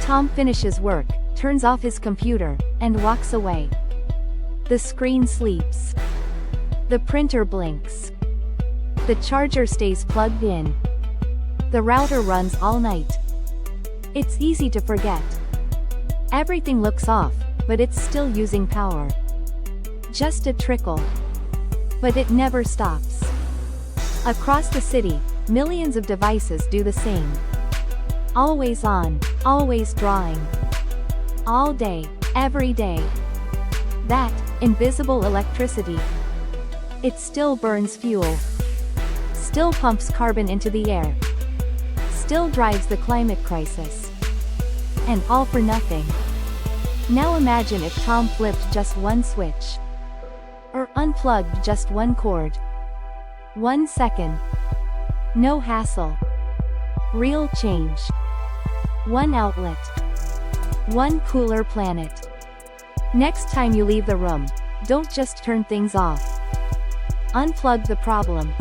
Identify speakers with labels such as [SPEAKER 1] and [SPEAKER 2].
[SPEAKER 1] Tom finishes work, turns off his computer, and walks away. The screen sleeps. The printer blinks. The charger stays plugged in. The router runs all night. It's easy to forget. Everything looks off, but it's still using power. Just a trickle. But it never stops. Across the city, millions of devices do the same. Always on, always drawing. All day, every day. That, invisible electricity. It still burns fuel. Still pumps carbon into the air. Still drives the climate crisis. And all for nothing. Now imagine if Tom flipped just one switch. Or unplugged just one cord. 1 second. No hassle. Real change. One outlet. One cooler planet. Next time you leave the room, don't just turn things off. Unplug the problem.